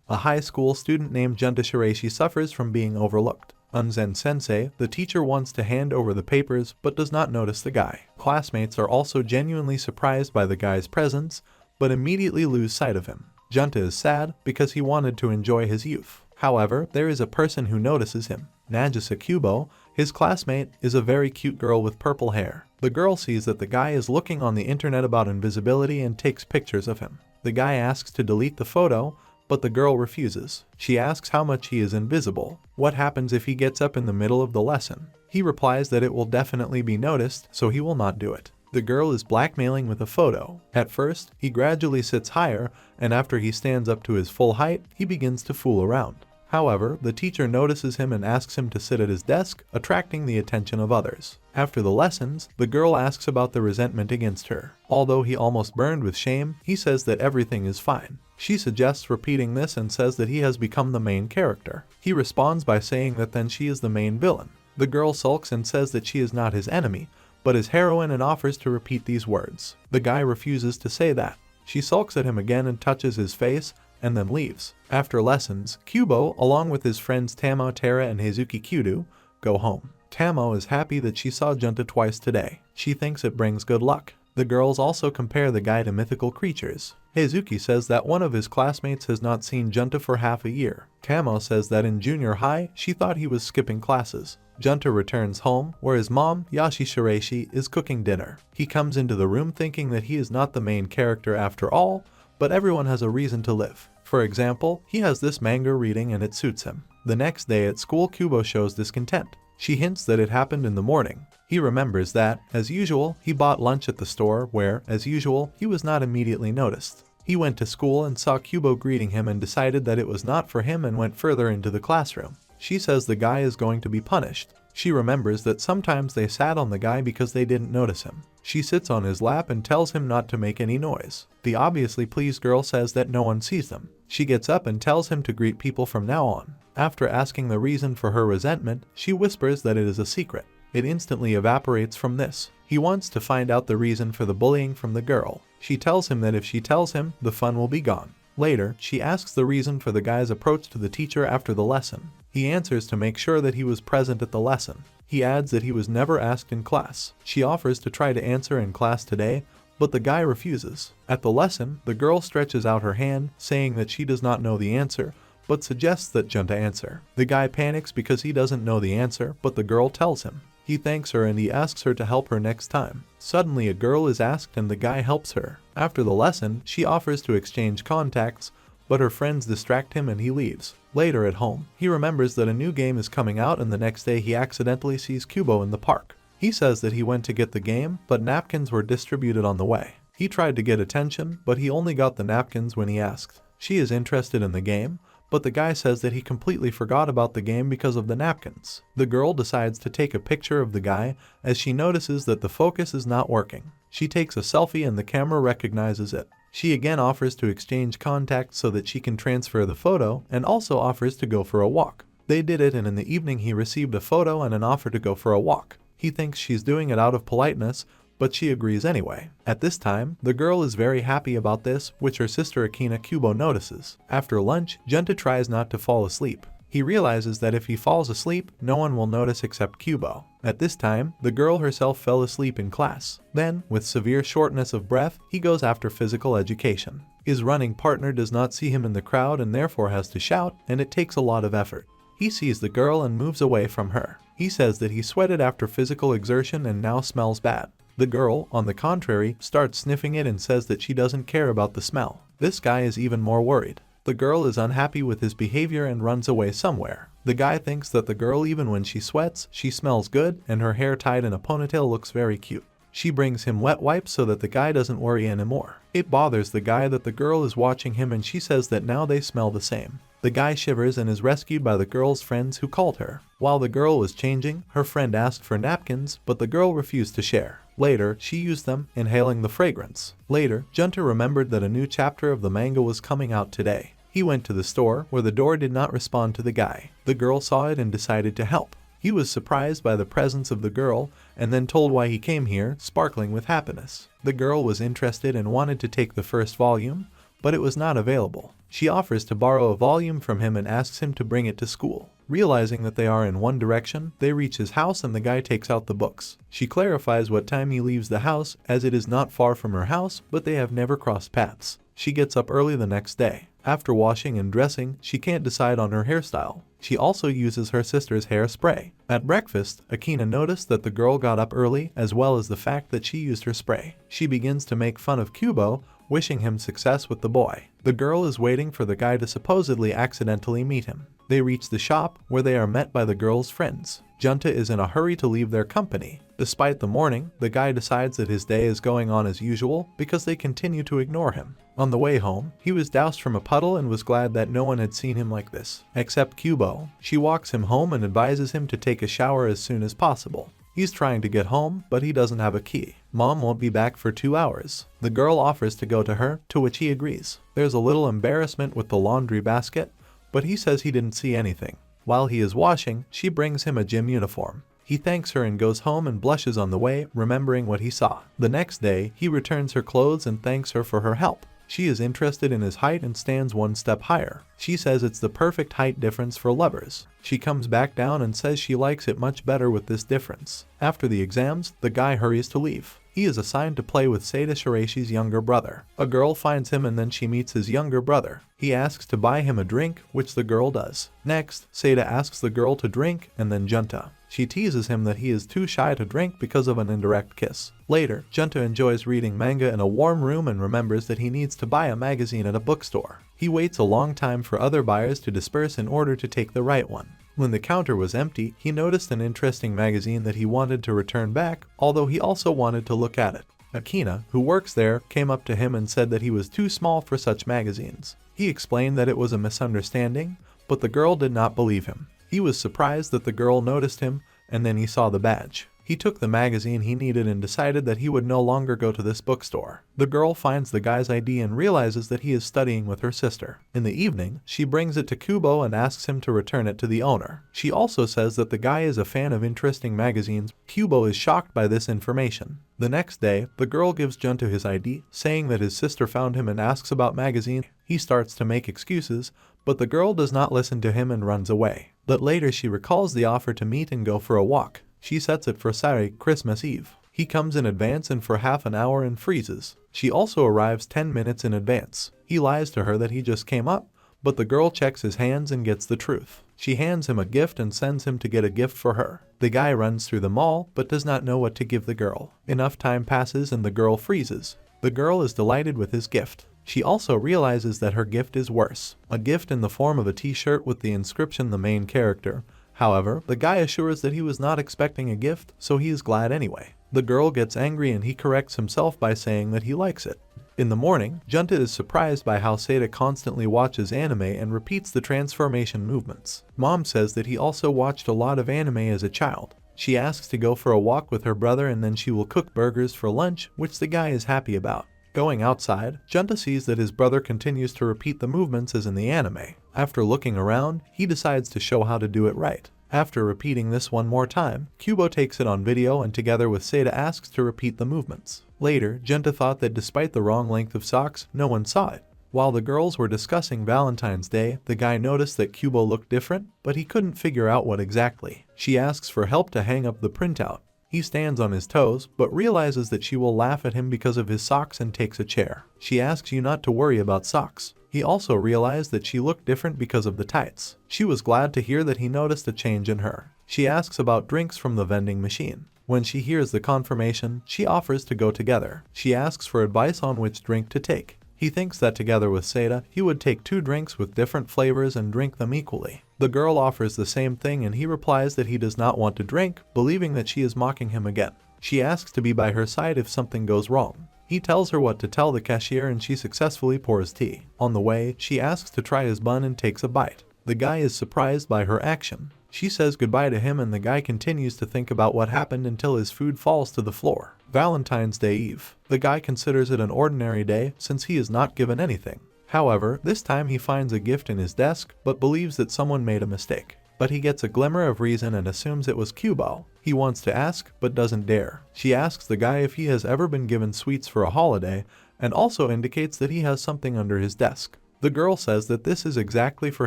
A high school student named Juntu Shiraishi suffers from being overlooked. Unzen Sensei, the teacher, wants to hand over the papers but does not notice the guy. Classmates are also genuinely surprised by the guy's presence, but immediately lose sight of him. Junta is sad because he wanted to enjoy his youth. However, there is a person who notices him. Nagisa Kubo, his classmate, is a very cute girl with purple hair. The girl sees that the guy is looking on the internet about invisibility and takes pictures of him. The guy asks to delete the photo, but the girl refuses. She asks how much he is invisible. What happens if he gets up in the middle of the lesson? He replies that it will definitely be noticed, so he will not do it. The girl is blackmailing with a photo. At first, he gradually sits higher, and after he stands up to his full height, he begins to fool around. However, the teacher notices him and asks him to sit at his desk, attracting the attention of others. After the lessons, the girl asks about the resentment against her. Although he almost burned with shame, he says that everything is fine. She suggests repeating this and says that he has become the main character. He responds by saying that then she is the main villain. The girl sulks and says that she is not his enemy, but his heroine, and offers to repeat these words. The guy refuses to say that. She sulks at him again and touches his face, and then leaves. After lessons, Kubo, along with his friends Tamo, Tara, and Heizuki Kyudo, go home. Tamo is happy that she saw Junta twice today. She thinks it brings good luck. The girls also compare the guy to mythical creatures. Heizuki says that one of his classmates has not seen Junta for half a year. Tamo says that in junior high, she thought he was skipping classes. Junta returns home, where his mom, Yashi Shiraishi, is cooking dinner. He comes into the room thinking that he is not the main character after all, but everyone has a reason to live. For example, he has this manga reading and it suits him. The next day at school, Kubo shows discontent. She hints that it happened in the morning. He remembers that, as usual, he bought lunch at the store where, as usual, he was not immediately noticed. He went to school and saw Kubo greeting him and decided that it was not for him and went further into the classroom. She says the guy is going to be punished. She remembers that sometimes they sat on the guy because they didn't notice him. She sits on his lap and tells him not to make any noise. The obviously pleased girl says that no one sees them. She gets up and tells him to greet people from now on. After asking the reason for her resentment, she whispers that it is a secret. It instantly evaporates from this. He wants to find out the reason for the bullying from the girl. She tells him that if she tells him, the fun will be gone. Later, she asks the reason for the guy's approach to the teacher after the lesson. He answers to make sure that he was present at the lesson. He adds that he was never asked in class. She offers to try to answer in class today, but the guy refuses. At the lesson, the girl stretches out her hand, saying that she does not know the answer, but suggests that Junta answer. The guy panics because he doesn't know the answer, but the girl tells him. He thanks her and he asks her to help her next time. Suddenly a girl is asked and the guy helps her. After the lesson, she offers to exchange contacts, but her friends distract him and he leaves. Later at home, he remembers that a new game is coming out and the next day he accidentally sees Kubo in the park. He says that he went to get the game, but napkins were distributed on the way. He tried to get attention, but he only got the napkins when he asked. She is interested in the game, but the guy says that he completely forgot about the game because of the napkins. The girl decides to take a picture of the guy as she notices that the focus is not working. She takes a selfie and the camera recognizes it. She again offers to exchange contacts so that she can transfer the photo and also offers to go for a walk. They did it and in the evening he received a photo and an offer to go for a walk. He thinks she's doing it out of politeness, but she agrees anyway. At this time, the girl is very happy about this, which her sister Akina Kubo notices. After lunch, Junta tries not to fall asleep. He realizes that if he falls asleep, no one will notice except Kubo. At this time, the girl herself fell asleep in class. Then, with severe shortness of breath, he goes after physical education. His running partner does not see him in the crowd and therefore has to shout, and it takes a lot of effort. He sees the girl and moves away from her. He says that he sweated after physical exertion and now smells bad. The girl, on the contrary, starts sniffing it and says that she doesn't care about the smell. This guy is even more worried. The girl is unhappy with his behavior and runs away somewhere. The guy thinks that the girl, even when she sweats, she smells good and her hair tied in a ponytail looks very cute. She brings him wet wipes so that the guy doesn't worry anymore. It bothers the guy that the girl is watching him and she says that now they smell the same. The guy shivers and is rescued by the girl's friends who called her. While the girl was changing, her friend asked for napkins, but the girl refused to share. Later, she used them, inhaling the fragrance. Later, Junta remembered that a new chapter of the manga was coming out today. He went to the store, where the door did not respond to the guy. The girl saw it and decided to help. He was surprised by the presence of the girl, and then told why he came here, sparkling with happiness. The girl was interested and wanted to take the first volume, but it was not available. She offers to borrow a volume from him and asks him to bring it to school. Realizing that they are in one direction, they reach his house and the guy takes out the books. She clarifies what time he leaves the house, as it is not far from her house, but they have never crossed paths. She gets up early the next day. After washing and dressing, she can't decide on her hairstyle. She also uses her sister's hairspray. At breakfast, Akina noticed that the girl got up early, as well as the fact that she used her spray. She begins to make fun of Kubo, wishing him success with the boy. The girl is waiting for the guy to supposedly accidentally meet him. They reach the shop, where they are met by the girl's friends. Junta is in a hurry to leave their company. Despite the morning, the guy decides that his day is going on as usual because they continue to ignore him. On the way home, he was doused from a puddle and was glad that no one had seen him like this, except Kubo. She walks him home and advises him to take a shower as soon as possible. He's trying to get home, but he doesn't have a key. Mom won't be back for 2 hours. The girl offers to go to her, to which he agrees. There's a little embarrassment with the laundry basket, but he says he didn't see anything. While he is washing, she brings him a gym uniform. He thanks her and goes home and blushes on the way, remembering what he saw. The next day, he returns her clothes and thanks her for her help. She is interested in his height and stands one step higher. She says it's the perfect height difference for lovers. She comes back down and says she likes it much better with this difference. After the exams, the guy hurries to leave. He is assigned to play with Juntu Shiraishi's younger brother. A girl finds him and then she meets his younger brother. He asks to buy him a drink, which the girl does. Next, Seda asks the girl to drink and then Junta. She teases him that he is too shy to drink because of an indirect kiss. Later, Junta enjoys reading manga in a warm room and remembers that he needs to buy a magazine at a bookstore. He waits a long time for other buyers to disperse in order to take the right one. When the counter was empty, he noticed an interesting magazine that he wanted to return back, although he also wanted to look at it. Akina, who works there, came up to him and said that he was too small for such magazines. He explained that it was a misunderstanding, but the girl did not believe him. He was surprised that the girl noticed him, and then he saw the badge. He took the magazine he needed and decided that he would no longer go to this bookstore. The girl finds the guy's ID and realizes that he is studying with her sister. In the evening, she brings it to Kubo and asks him to return it to the owner. She also says that the guy is a fan of interesting magazines. Kubo is shocked by this information. The next day, the girl gives Juntu his ID, saying that his sister found him and asks about magazine. He starts to make excuses, but the girl does not listen to him and runs away. But later she recalls the offer to meet and go for a walk. She sets it for Saturday, Christmas Eve. He comes in advance and for half an hour and freezes. She also arrives 10 minutes in advance. He lies to her that he just came up, but the girl checks his hands and gets the truth. She hands him a gift and sends him to get a gift for her. The guy runs through the mall, but does not know what to give the girl. Enough time passes and the girl freezes. The girl is delighted with his gift. She also realizes that her gift is worse. A gift in the form of a t-shirt with the inscription "the main character." However, the guy assures that he was not expecting a gift, so he is glad anyway. The girl gets angry and he corrects himself by saying that he likes it. In the morning, Junta is surprised by how Seda constantly watches anime and repeats the transformation movements. Mom says that he also watched a lot of anime as a child. She asks to go for a walk with her brother and then she will cook burgers for lunch, which the guy is happy about. Going outside, Junta sees that his brother continues to repeat the movements as in the anime. After looking around, he decides to show how to do it right. After repeating this one more time, Kubo takes it on video and together with Seda asks to repeat the movements. Later, Junta thought that despite the wrong length of socks, no one saw it. While the girls were discussing Valentine's Day, the guy noticed that Kubo looked different, but he couldn't figure out what exactly. She asks for help to hang up the printout. He stands on his toes, but realizes that she will laugh at him because of his socks and takes a chair. She asks you not to worry about socks. He also realized that she looked different because of the tights. She was glad to hear that he noticed a change in her. She asks about drinks from the vending machine. When she hears the confirmation, she offers to go together. She asks for advice on which drink to take. He thinks that together with Seda, he would take 2 drinks with different flavors and drink them equally. The girl offers the same thing and he replies that he does not want to drink, believing that she is mocking him again. She asks to be by her side if something goes wrong. He tells her what to tell the cashier and she successfully pours tea. On the way, she asks to try his bun and takes a bite. The guy is surprised by her action. She says goodbye to him and the guy continues to think about what happened until his food falls to the floor. Valentine's Day Eve. The guy considers it an ordinary day since he is not given anything. However, this time he finds a gift in his desk but believes that someone made a mistake. But he gets a glimmer of reason and assumes it was Kubo. He wants to ask but doesn't dare. She asks the guy if he has ever been given sweets for a holiday, and also indicates that he has something under his desk. The girl says that this is exactly for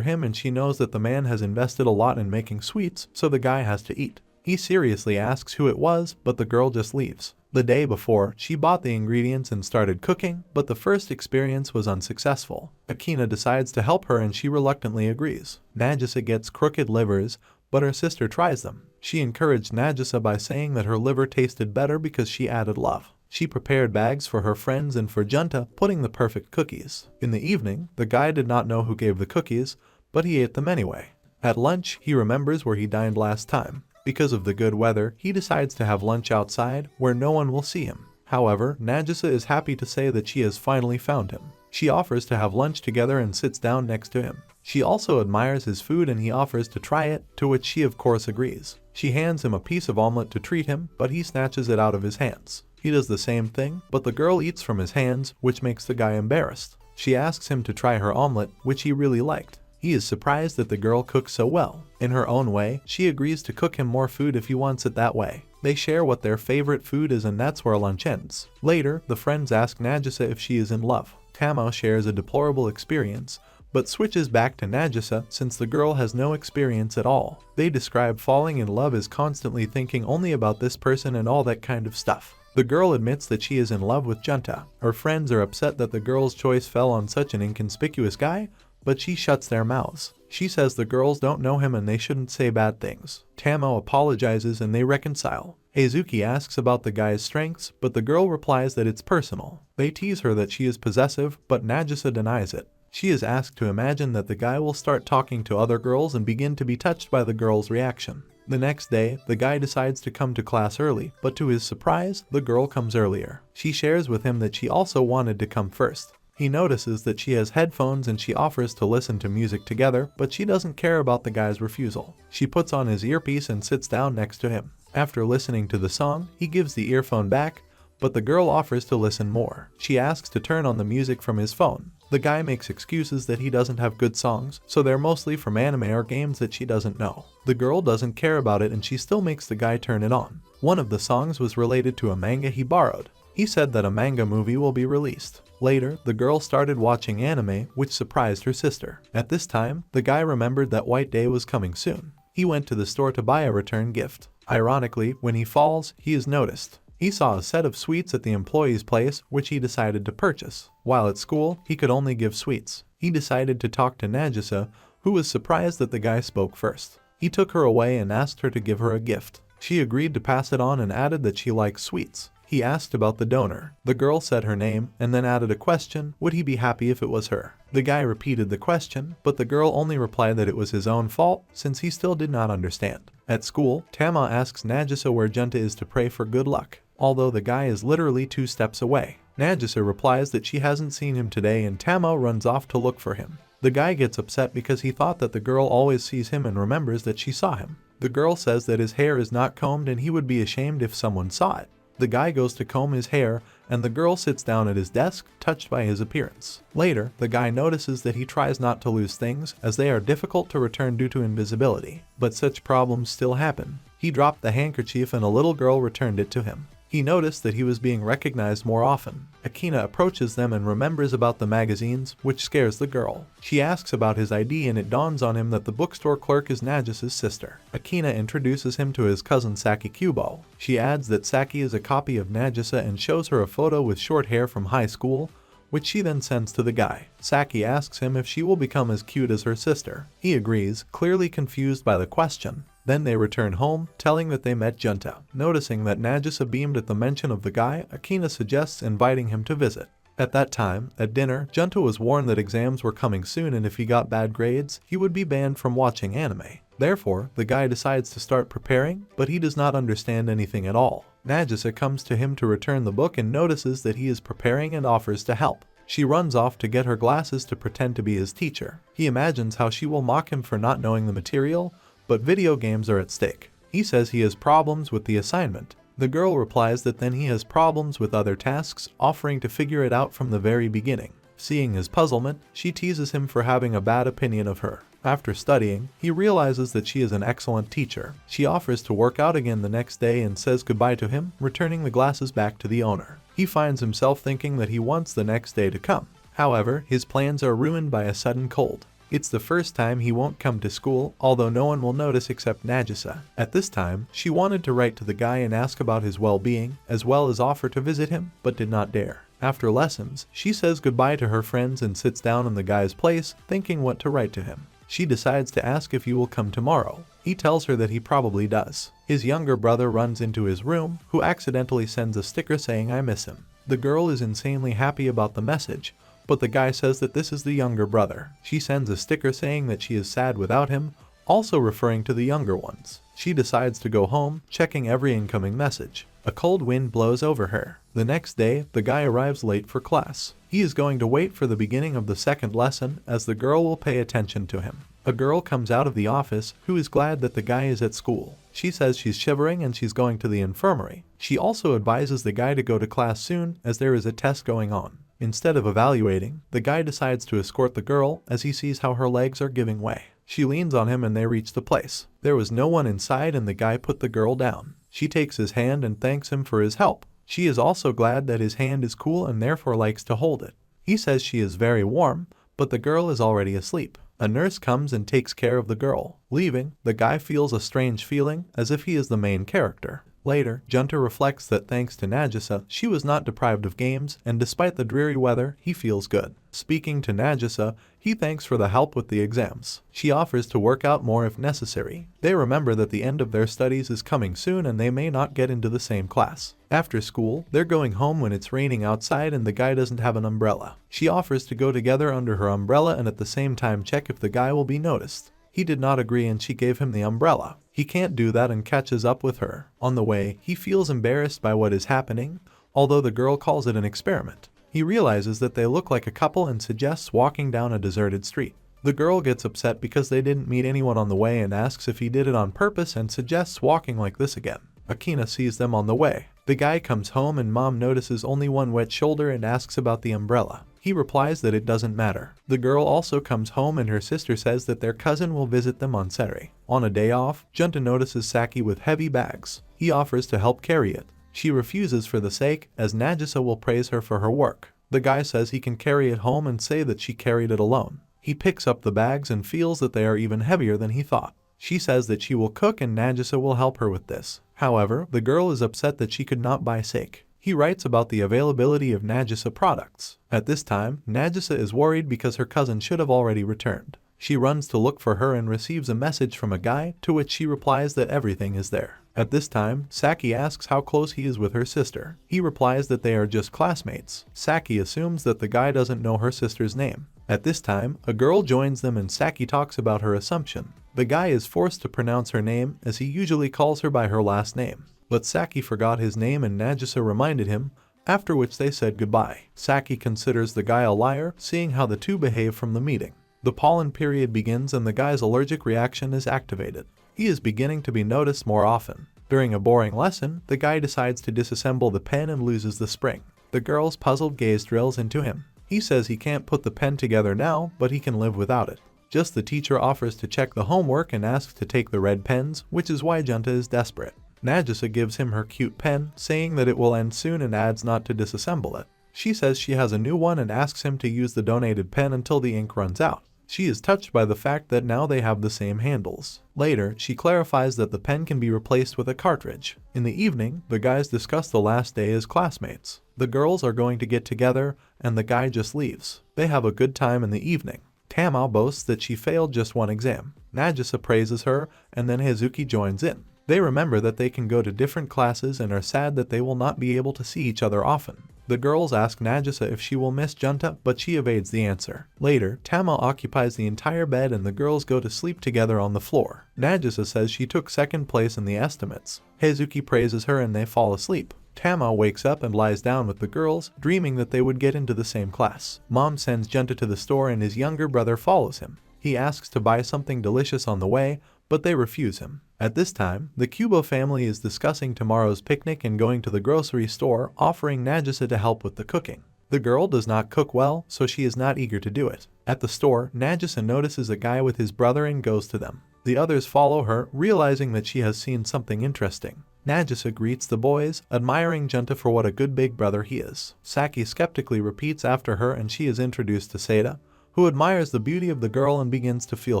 him, and she knows that the man has invested a lot in making sweets, so the guy has to eat. He seriously asks who it was, but the girl just leaves. The day before, she bought the ingredients and started cooking, but the first experience was unsuccessful. Akina decides to help her and she reluctantly agrees. Nagisa gets crooked livers, but her sister tries them. She encouraged Nagisa by saying that her liver tasted better because she added love. She prepared bags for her friends and for Junta, putting the perfect cookies. In the evening, the guy did not know who gave the cookies, but he ate them anyway. At lunch, he remembers where he dined last time. Because of the good weather, he decides to have lunch outside, where no one will see him. However, Nagisa is happy to say that she has finally found him. She offers to have lunch together and sits down next to him. She also admires his food and he offers to try it, to which she of course agrees. She hands him a piece of omelet to treat him, but he snatches it out of his hands. He does the same thing, but the girl eats from his hands, which makes the guy embarrassed. She asks him to try her omelet, which he really liked. He is surprised that the girl cooks so well. In her own way, she agrees to cook him more food if he wants it that way. They share what their favorite food is and that's where lunch ends. Later, the friends ask Nagisa if she is in love. Tamo shares a deplorable experience, but switches back to Nagisa since the girl has no experience at all. They describe falling in love as constantly thinking only about this person and all that kind of stuff. The girl admits that she is in love with Junta. Her friends are upset that the girl's choice fell on such an inconspicuous guy, but she shuts their mouths. She says the girls don't know him and they shouldn't say bad things. Tamo apologizes and they reconcile. Heizuki asks about the guy's strengths, but the girl replies that it's personal. They tease her that she is possessive, but Nagisa denies it. She is asked to imagine that the guy will start talking to other girls and begin to be touched by the girl's reaction. The next day, the guy decides to come to class early, but to his surprise, the girl comes earlier. She shares with him that she also wanted to come first. He notices that she has headphones and she offers to listen to music together, but she doesn't care about the guy's refusal. She puts on his earpiece and sits down next to him. After listening to the song, he gives the earphone back, but the girl offers to listen more. She asks to turn on the music from his phone. The guy makes excuses that he doesn't have good songs, so they're mostly from anime or games that she doesn't know. The girl doesn't care about it and she still makes the guy turn it on. One of the songs was related to a manga he borrowed. He said that a manga movie will be released. Later, the girl started watching anime, which surprised her sister. At this time, the guy remembered that White Day was coming soon. He went to the store to buy a return gift. Ironically, when he falls, he is noticed. He saw a set of sweets at the employee's place, which he decided to purchase. While at school, he could only give sweets. He decided to talk to Nagisa, who was surprised that the guy spoke first. He took her away and asked her to give her a gift. She agreed to pass it on and added that she likes sweets. He asked about the donor. The girl said her name and then added a question, would he be happy if it was her? The guy repeated the question, but the girl only replied that it was his own fault since he still did not understand. At school, Tama asks Nagisa where Junta is to pray for good luck, although the guy is literally 2 steps away. Nagisa replies that she hasn't seen him today and Tama runs off to look for him. The guy gets upset because he thought that the girl always sees him and remembers that she saw him. The girl says that his hair is not combed and he would be ashamed if someone saw it. The guy goes to comb his hair, and the girl sits down at his desk, touched by his appearance. Later, the guy notices that he tries not to lose things, as they are difficult to return due to invisibility. But such problems still happen. He dropped the handkerchief and a little girl returned it to him. He noticed that he was being recognized more often. Akina approaches them and remembers about the magazines, which scares the girl. She asks about his ID and it dawns on him that the bookstore clerk is Nagisa's sister. Akina introduces him to his cousin Saki Kubo. She adds that Saki is a copy of Nagisa and shows her a photo with short hair from high school, which she then sends to the guy. Saki asks him if she will become as cute as her sister. He agrees, clearly confused by the question. Then they return home, telling that they met Junta. Noticing that Nagisa beamed at the mention of the guy, Akina suggests inviting him to visit. At that time, at dinner, Junta was warned that exams were coming soon and if he got bad grades, he would be banned from watching anime. Therefore, the guy decides to start preparing, but he does not understand anything at all. Nagisa comes to him to return the book and notices that he is preparing and offers to help. She runs off to get her glasses to pretend to be his teacher. He imagines how she will mock him for not knowing the material, but video games are at stake. He says he has problems with the assignment. The girl replies that then he has problems with other tasks, offering to figure it out from the very beginning. Seeing his puzzlement, she teases him for having a bad opinion of her. After studying, he realizes that she is an excellent teacher. She offers to work out again the next day and says goodbye to him, returning the glasses back to the owner. He finds himself thinking that he wants the next day to come. However, his plans are ruined by a sudden cold. It's the first time he won't come to school, although no one will notice except Nagisa. At this time, she wanted to write to the guy and ask about his well-being, as well as offer to visit him, but did not dare. After lessons, she says goodbye to her friends and sits down in the guy's place, thinking what to write to him. She decides to ask if he will come tomorrow. He tells her that he probably does. His younger brother runs into his room, who accidentally sends a sticker saying I miss him. The girl is insanely happy about the message, but the guy says that this is the younger brother. She sends a sticker saying that she is sad without him, also referring to the younger ones. She decides to go home, checking every incoming message. A cold wind blows over her. The next day, the guy arrives late for class. He is going to wait for the beginning of the second lesson, as the girl will pay attention to him. A girl comes out of the office, who is glad that the guy is at school. She says she's shivering and she's going to the infirmary. She also advises the guy to go to class soon, as there is a test going on. Instead of evaluating, the guy decides to escort the girl, as he sees how her legs are giving way. She leans on him and they reach the place. There was no one inside and the guy put the girl down. She takes his hand and thanks him for his help. She is also glad that his hand is cool and therefore likes to hold it. He says she is very warm, but the girl is already asleep. A nurse comes and takes care of the girl. Leaving, the guy feels a strange feeling, as if he is the main character. Later, Juntu reflects that thanks to Nagisa, she was not deprived of games, and despite the dreary weather, he feels good. Speaking to Nagisa, he thanks for the help with the exams. She offers to work out more if necessary. They remember that the end of their studies is coming soon and they may not get into the same class. After school, they're going home when it's raining outside and the guy doesn't have an umbrella. She offers to go together under her umbrella and at the same time check if the guy will be noticed. He did not agree and she gave him the umbrella. He can't do that and catches up with her. On the way, he feels embarrassed by what is happening, although the girl calls it an experiment. He realizes that they look like a couple and suggests walking down a deserted street. The girl gets upset because they didn't meet anyone on the way and asks if he did it on purpose and suggests walking like this again. Akina sees them on the way. The guy comes home and mom notices only one wet shoulder and asks about the umbrella. He replies that it doesn't matter. The girl also comes home and her sister says that their cousin will visit them on Saturday. On a day off, Junta notices Saki with heavy bags. He offers to help carry it. She refuses for the sake, as Nagisa will praise her for her work. The guy says he can carry it home and say that she carried it alone. He picks up the bags and feels that they are even heavier than he thought. She says that she will cook and Nagisa will help her with this. However, the girl is upset that she could not buy sake. He writes about the availability of Nagisa products. At this time, Nagisa is worried because her cousin should have already returned. She runs to look for her and receives a message from a guy, to which she replies that everything is there. At this time, Saki asks how close he is with her sister. He replies that they are just classmates. Saki assumes that the guy doesn't know her sister's name. At this time, a girl joins them and Saki talks about her assumption. The guy is forced to pronounce her name, as he usually calls her by her last name. But Saki forgot his name and Nagisa reminded him, after which they said goodbye. Saki considers the guy a liar, seeing how the two behave from the meeting. The pollen period begins and the guy's allergic reaction is activated. He is beginning to be noticed more often. During a boring lesson, the guy decides to disassemble the pen and loses the spring. The girl's puzzled gaze drills into him. He says he can't put the pen together now, but he can live without it. Just the teacher offers to check the homework and asks to take the red pens, which is why Junta is desperate. Nagisa gives him her cute pen, saying that it will end soon and adds not to disassemble it. She says she has a new one and asks him to use the donated pen until the ink runs out. She is touched by the fact that now they have the same handles. Later, she clarifies that the pen can be replaced with a cartridge. In the evening, the guys discuss the last day as classmates. The girls are going to get together, and the guy just leaves. They have a good time in the evening. Tamao boasts that she failed just one exam. Nagisa praises her, and then Hazuki joins in. They remember that they can go to different classes and are sad that they will not be able to see each other often. The girls ask Nagisa if she will miss Junta, but she evades the answer. Later, Tamao occupies the entire bed and the girls go to sleep together on the floor. Nagisa says she took second place in the estimates. Hazuki praises her and they fall asleep. Tamao wakes up and lies down with the girls, dreaming that they would get into the same class. Mom sends Junta to the store and his younger brother follows him. He asks to buy something delicious on the way, but they refuse him. At this time, the Kubo family is discussing tomorrow's picnic and going to the grocery store, offering Nagisa to help with the cooking. The girl does not cook well, so she is not eager to do it. At the store, Nagisa notices a guy with his brother and goes to them. The others follow her, realizing that she has seen something interesting. Nagisa greets the boys, admiring Junta for what a good big brother he is. Saki skeptically repeats after her and she is introduced to Seda, who admires the beauty of the girl and begins to feel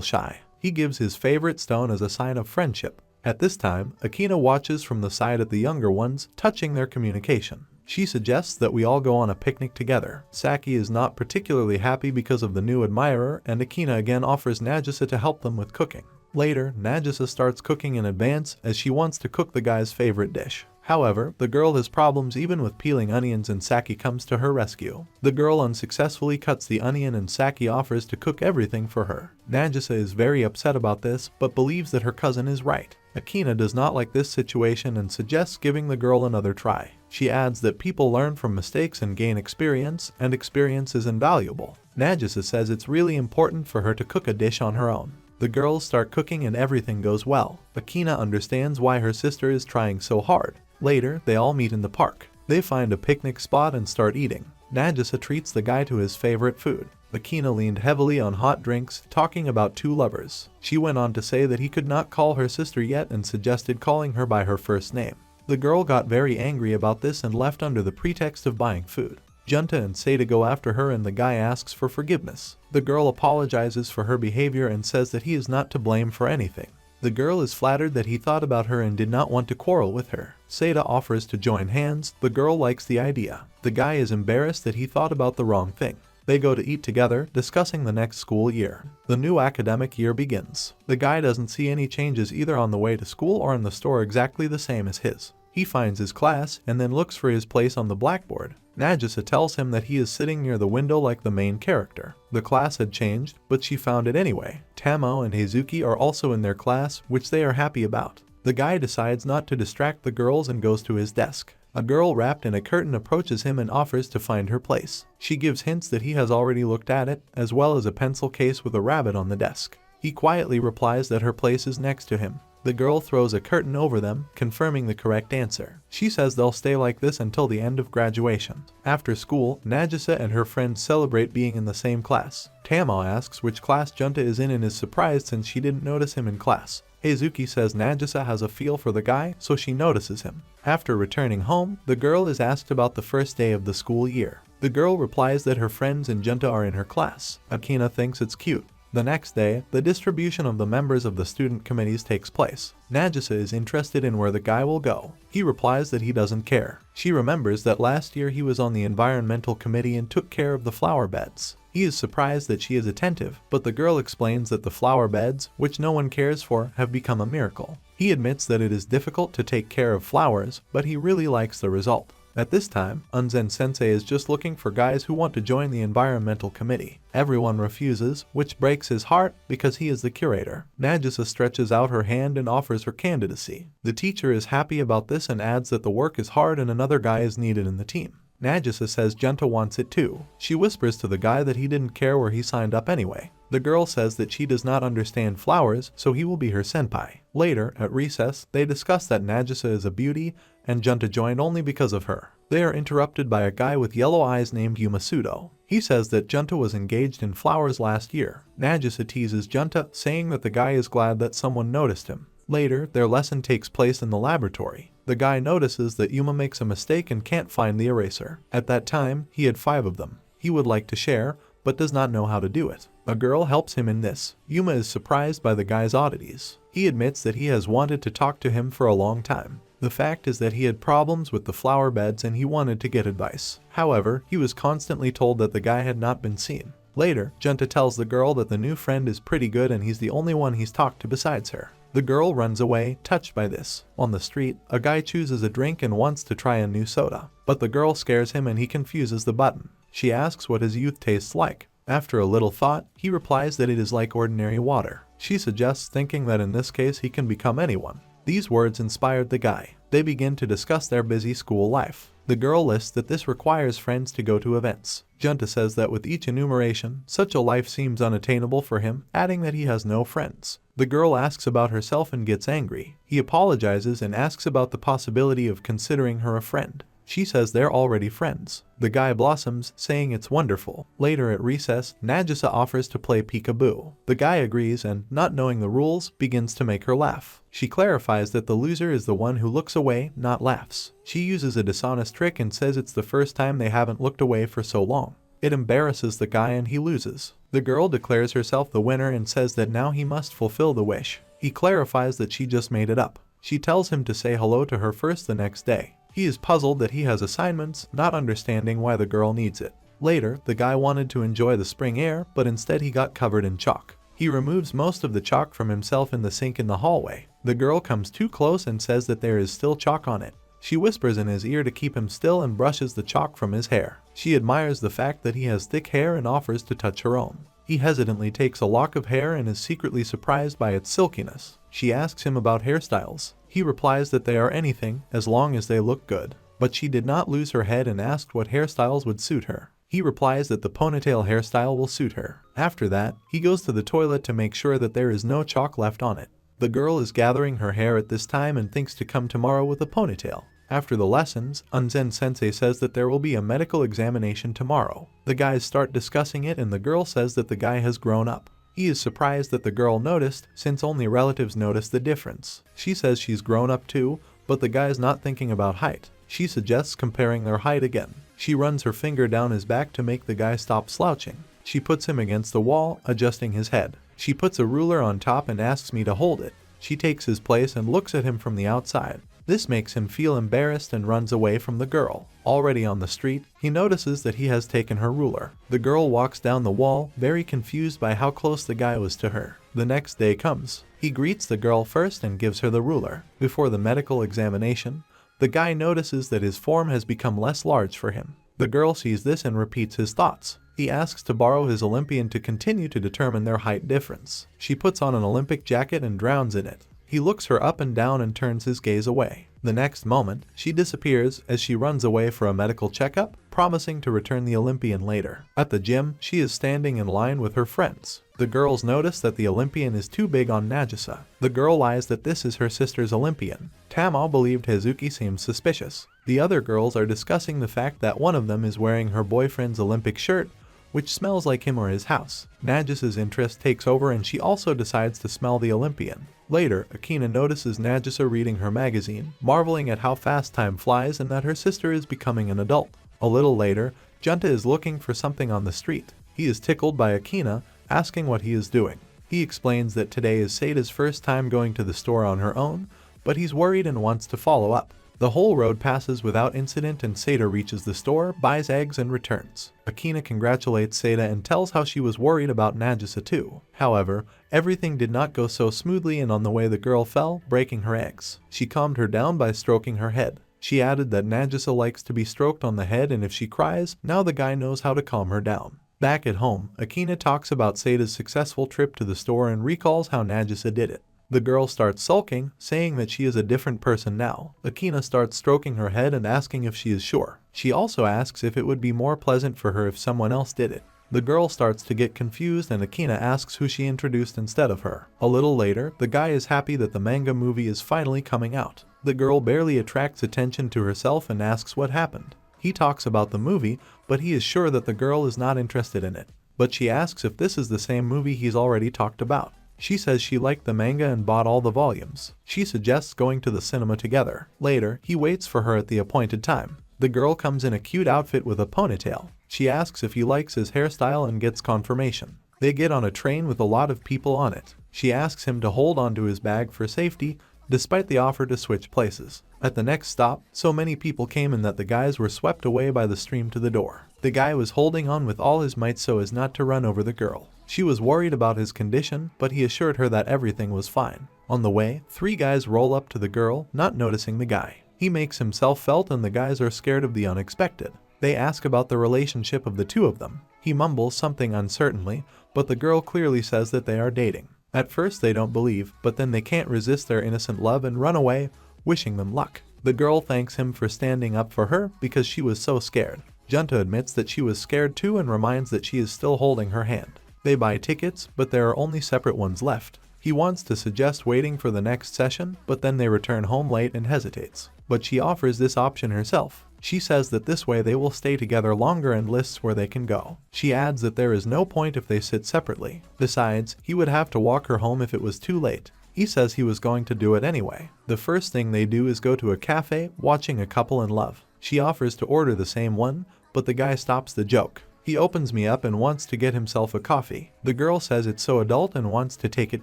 shy. He gives his favorite stone as a sign of friendship. At this time, Akina watches from the side at the younger ones, touching their communication. She suggests that we all go on a picnic together. Saki is not particularly happy because of the new admirer, and Akina again offers Nagisa to help them with cooking. Later, Nagisa starts cooking in advance as she wants to cook the guy's favorite dish. However, the girl has problems even with peeling onions and Saki comes to her rescue. The girl unsuccessfully cuts the onion and Saki offers to cook everything for her. Nagisa is very upset about this, but believes that her cousin is right. Akina does not like this situation and suggests giving the girl another try. She adds that people learn from mistakes and gain experience, and experience is invaluable. Nagisa says it's really important for her to cook a dish on her own. The girls start cooking and everything goes well. Akina understands why her sister is trying so hard. Later, they all meet in the park. They find a picnic spot and start eating. Nagisa treats the guy to his favorite food. Akina leaned heavily on hot drinks, talking about two lovers. She went on to say that he could not call her sister yet and suggested calling her by her first name. The girl got very angry about this and left under the pretext of buying food. Junta and Seda go after her and the guy asks for forgiveness. The girl apologizes for her behavior and says that he is not to blame for anything. The girl is flattered that he thought about her and did not want to quarrel with her. Seda offers to join hands. The girl likes the idea. The guy is embarrassed that he thought about the wrong thing. They go to eat together, discussing the next school year. The new academic year begins. The guy doesn't see any changes either on the way to school or in the store exactly the same as his. He finds his class and then looks for his place on the blackboard. Nagisa tells him that he is sitting near the window like the main character. The class had changed, but she found it anyway. Tamo and Heizuki are also in their class, which they are happy about. The guy decides not to distract the girls and goes to his desk. A girl wrapped in a curtain approaches him and offers to find her place. She gives hints that he has already looked at it, as well as a pencil case with a rabbit on the desk. He quietly replies that her place is next to him. The girl throws a curtain over them, confirming the correct answer. She says they'll stay like this until the end of graduation. After school, Nagisa and her friends celebrate being in the same class. Tamo asks which class Junta is in and is surprised since she didn't notice him in class. Heizuki says Nagisa has a feel for the guy, so she notices him. After returning home, the girl is asked about the first day of the school year. The girl replies that her friends and Junta are in her class. Akina thinks it's cute. The next day, the distribution of the members of the student committees takes place. Nagisa is interested in where the guy will go. He replies that he doesn't care. She remembers that last year he was on the environmental committee and took care of the flower beds. He is surprised that she is attentive, but the girl explains that the flower beds, which no one cares for, have become a miracle. He admits that it is difficult to take care of flowers, but he really likes the result. At this time, Unzen Sensei is just looking for guys who want to join the environmental committee. Everyone refuses, which breaks his heart because he is the curator. Nagisa stretches out her hand and offers her candidacy. The teacher is happy about this and adds that the work is hard and another guy is needed in the team. Nagisa says Junta wants it too. She whispers to the guy that he didn't care where he signed up anyway. The girl says that she does not understand flowers, so he will be her senpai. Later, at recess, they discuss that Nagisa is a beauty and Junta joined only because of her. They are interrupted by a guy with yellow eyes named Yumasudo. He says that Junta was engaged in flowers last year. Nagisa teases Junta, saying that the guy is glad that someone noticed him. Later, their lesson takes place in the laboratory. The guy notices that Yuma makes a mistake and can't find the eraser. At that time, he had 5 of them. He would like to share, but does not know how to do it. A girl helps him in this. Yuma is surprised by the guy's oddities. He admits that he has wanted to talk to him for a long time. The fact is that he had problems with the flower beds and he wanted to get advice. However, he was constantly told that the guy had not been seen. Later, Junta tells the girl that the new friend is pretty good and he's the only one he's talked to besides her. The girl runs away, touched by this. On the street, a guy chooses a drink and wants to try a new soda. But the girl scares him and he confuses the button. She asks what his youth tastes like. After a little thought, he replies that it is like ordinary water. She suggests thinking that in this case he can become anyone. These words inspired the guy. They begin to discuss their busy school life. The girl lists that this requires friends to go to events. Junta says that with each enumeration, such a life seems unattainable for him, adding that he has no friends. The girl asks about herself and gets angry. He apologizes and asks about the possibility of considering her a friend. She says they're already friends. The guy blossoms, saying it's wonderful. Later at recess, Nagisa offers to play peekaboo. The guy agrees and, not knowing the rules, begins to make her laugh. She clarifies that the loser is the one who looks away, not laughs. She uses a dishonest trick and says it's the first time they haven't looked away for so long. It embarrasses the guy and he loses. The girl declares herself the winner and says that now he must fulfill the wish. He clarifies that she just made it up. She tells him to say hello to her first the next day. He is puzzled that he has assignments, not understanding why the girl needs it. Later, the guy wanted to enjoy the spring air, but instead he got covered in chalk. He removes most of the chalk from himself in the sink in the hallway. The girl comes too close and says that there is still chalk on it. She whispers in his ear to keep him still and brushes the chalk from his hair. She admires the fact that he has thick hair and offers to touch her own. He hesitantly takes a lock of hair and is secretly surprised by its silkiness. She asks him about hairstyles. He replies that they are anything, as long as they look good. But she did not lose her head and asked what hairstyles would suit her. He replies that the ponytail hairstyle will suit her. After that, he goes to the toilet to make sure that there is no chalk left on it. The girl is gathering her hair at this time and thinks to come tomorrow with a ponytail. After the lessons, Unzen Sensei says that there will be a medical examination tomorrow. The guys start discussing it and the girl says that the guy has grown up. He is surprised that the girl noticed, since only relatives notice the difference. She says she's grown up too, but the guy's not thinking about height. She suggests comparing their height again. She runs her finger down his back to make the guy stop slouching. She puts him against the wall, adjusting his head. She puts a ruler on top and asks me to hold it. She takes his place and looks at him from the outside. This makes him feel embarrassed and runs away from the girl. Already on the street, he notices that he has taken her ruler. The girl walks down the wall, very confused by how close the guy was to her. The next day comes. He greets the girl first and gives her the ruler. Before the medical examination, the guy notices that his form has become less large for him. The girl sees this and repeats his thoughts. He asks to borrow his Olympian to continue to determine their height difference. She puts on an Olympic jacket and drowns in it. He looks her up and down and turns his gaze away. The next moment, she disappears as she runs away for a medical checkup, promising to return the Olympian later. At the gym, she is standing in line with her friends. The girls notice that the Olympian is too big on Nagisa. The girl lies that this is her sister's Olympian. Tama believed Hazuki seems suspicious. The other girls are discussing the fact that one of them is wearing her boyfriend's Olympic shirt, which smells like him or his house. Nagisa's interest takes over and she also decides to smell the Olympian. Later, Akina notices Nagisa reading her magazine, marveling at how fast time flies and that her sister is becoming an adult. A little later, Junta is looking for something on the street. He is tickled by Akina, asking what he is doing. He explains that today is Seida's first time going to the store on her own, but he's worried and wants to follow up. The whole road passes without incident and Seida reaches the store, buys eggs and returns. Akina congratulates Seida and tells how she was worried about Nagisa too. However, everything did not go so smoothly and on the way the girl fell, breaking her eggs. She calmed her down by stroking her head. She added that Nagisa likes to be stroked on the head and if she cries, now the guy knows how to calm her down. Back at home, Akina talks about Seida's successful trip to the store and recalls how Nagisa did it. The girl starts sulking, saying that she is a different person now. Akina starts stroking her head and asking if she is sure. She also asks if it would be more pleasant for her if someone else did it. The girl starts to get confused and Akina asks who she introduced instead of her. A little later, the guy is happy that the manga movie is finally coming out. The girl barely attracts attention to herself and asks what happened. He talks about the movie, but he is sure that the girl is not interested in it. But she asks if this is the same movie he's already talked about. She says she liked the manga and bought all the volumes. She suggests going to the cinema together. Later, he waits for her at the appointed time. The girl comes in a cute outfit with a ponytail. She asks if he likes his hairstyle and gets confirmation. They get on a train with a lot of people on it. She asks him to hold onto his bag for safety, despite the offer to switch places. At the next stop, so many people came in that the guys were swept away by the stream to the door. The guy was holding on with all his might so as not to run over the girl. She was worried about his condition, but he assured her that everything was fine. On the way, 3 guys roll up to the girl, not noticing the guy. He makes himself felt and the guys are scared of the unexpected. They ask about the relationship of the 2 of them. He mumbles something uncertainly, but the girl clearly says that they are dating. At first they don't believe, but then they can't resist their innocent love and run away, wishing them luck. The girl thanks him for standing up for her because she was so scared. Junta admits that she was scared too and reminds that she is still holding her hand. They buy tickets, but there are only separate ones left. He wants to suggest waiting for the next session, but then they return home late and hesitates. But she offers this option herself. She says that this way they will stay together longer and lists where they can go. She adds that there is no point if they sit separately. Besides, he would have to walk her home if it was too late. He says he was going to do it anyway. The first thing they do is go to a cafe, watching a couple in love. She offers to order the same one, but the guy stops the joke. He opens me up and wants to get himself a coffee. The girl says it's so adult and wants to take it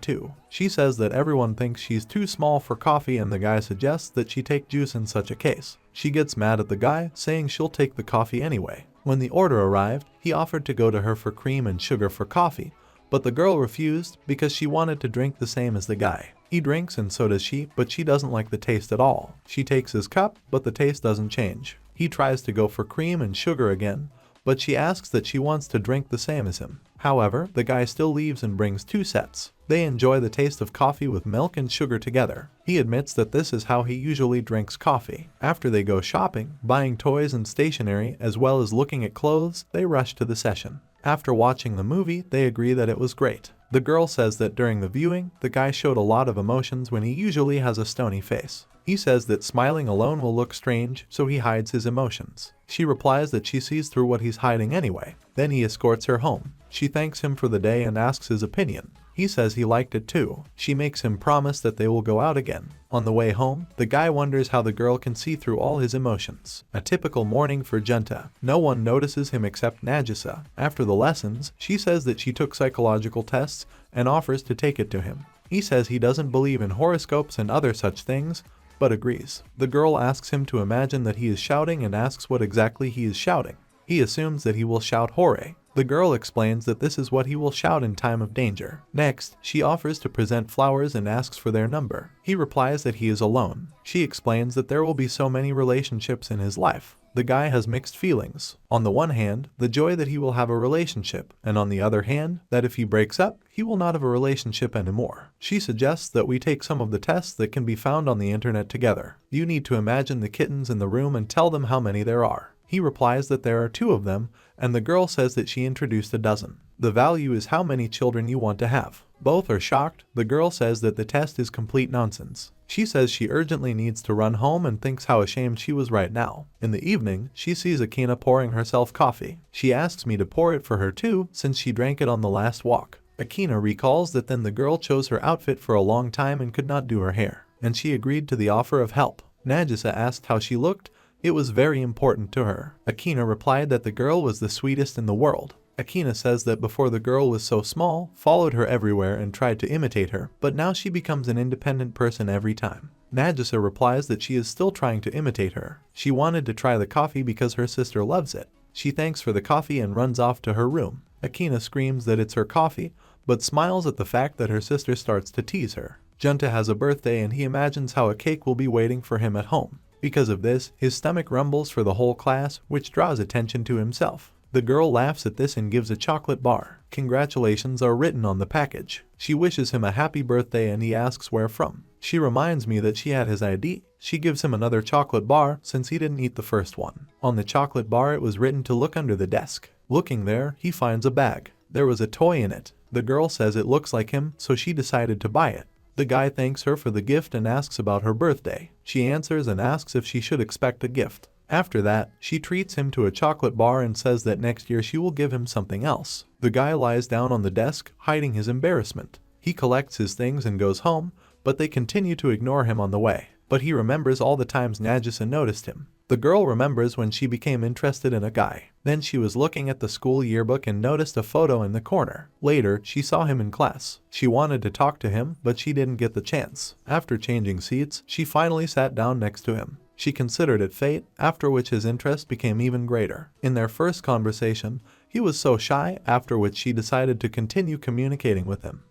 too. She says that everyone thinks she's too small for coffee and the guy suggests that she take juice in such a case. She gets mad at the guy, saying she'll take the coffee anyway. When the order arrived, he offered to go to her for cream and sugar for coffee, but the girl refused because she wanted to drink the same as the guy. He drinks and so does she, but she doesn't like the taste at all. She takes his cup, but the taste doesn't change. He tries to go for cream and sugar again, but she asks that she wants to drink the same as him. However, the guy still leaves and brings 2 sets. They enjoy the taste of coffee with milk and sugar together. He admits that this is how he usually drinks coffee. After they go shopping, buying toys and stationery, as well as looking at clothes, they rush to the session. After watching the movie, they agree that it was great. The girl says that during the viewing, the guy showed a lot of emotions when he usually has a stony face. He says that smiling alone will look strange, so he hides his emotions. She replies that she sees through what he's hiding anyway. Then he escorts her home. She thanks him for the day and asks his opinion. He says he liked it too. She makes him promise that they will go out again. On the way home, the guy wonders how the girl can see through all his emotions. A typical morning for Junta. No one notices him except Nagisa. After the lessons, she says that she took psychological tests and offers to take it to him. He says he doesn't believe in horoscopes and other such things, but agrees. The girl asks him to imagine that he is shouting and asks what exactly he is shouting. He assumes that he will shout "Hore." The girl explains that this is what he will shout in time of danger. Next, she offers to present flowers and asks for their number. He replies that he is alone. She explains that there will be so many relationships in his life. The guy has mixed feelings. On the one hand, the joy that he will have a relationship, and on the other hand, that if he breaks up, he will not have a relationship anymore. She suggests that we take some of the tests that can be found on the internet together. You need to imagine the kittens in the room and tell them how many there are. He replies that there are 2 of them, and the girl says that she introduced a dozen. The value is how many children you want to have. Both are shocked. The girl says that the test is complete nonsense. She says she urgently needs to run home and thinks how ashamed she was right now. In the evening, she sees Akina pouring herself coffee. She asks me to pour it for her too, since she drank it on the last walk. Akina recalls that then the girl chose her outfit for a long time and could not do her hair, and she agreed to the offer of help. Nagisa asked how she looked. It was very important to her. Akina replied that the girl was the sweetest in the world. Akina says that before the girl was so small, followed her everywhere and tried to imitate her, but now she becomes an independent person every time. Nagisa replies that she is still trying to imitate her. She wanted to try the coffee because her sister loves it. She thanks for the coffee and runs off to her room. Akina screams that it's her coffee, but smiles at the fact that her sister starts to tease her. Junta has a birthday and he imagines how a cake will be waiting for him at home. Because of this, his stomach rumbles for the whole class, which draws attention to himself. The girl laughs at this and gives a chocolate bar. Congratulations are written on the package. She wishes him a happy birthday and he asks where from. She reminds me that she had his ID. She gives him another chocolate bar since he didn't eat the first one. On the chocolate bar it was written to look under the desk. Looking there, he finds a bag. There was a toy in it. The girl says it looks like him, so she decided to buy it. The guy thanks her for the gift and asks about her birthday. She answers and asks if she should expect a gift. After that, she treats him to a chocolate bar and says that next year she will give him something else. The guy lies down on the desk, hiding his embarrassment. He collects his things and goes home, but they continue to ignore him on the way. But he remembers all the times Nagisa noticed him. The girl remembers when she became interested in a guy. Then she was looking at the school yearbook and noticed a photo in the corner. Later, she saw him in class. She wanted to talk to him, but she didn't get the chance. After changing seats, she finally sat down next to him. She considered it fate, after which his interest became even greater. In their first conversation, he was so shy, after which she decided to continue communicating with him.